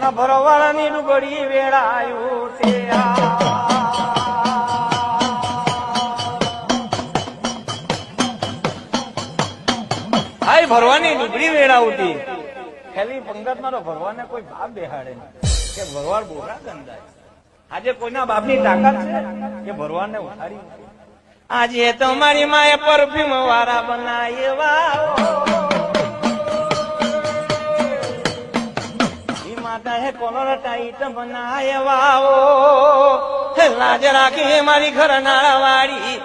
પણ ભરવાળાની ડુબડી વેળાયું છે હાય ભરવાની ડુબડી વેળાવતી ખેલી પંગત મારો ભરવાને કોઈ બાપ બેહાડે કે ભરવાડ બોરા ગંદાય આજે કોઈના બાપની તાકાત છે કે ભરવાને ઉઠાડી આજે તમારી માએ પરફ્યુમ વાળા બનાવ્યા માતા હે કોલર ટાઈટ બનાવ્યા લાજ રાખી મારી ઘરનાળા વાળી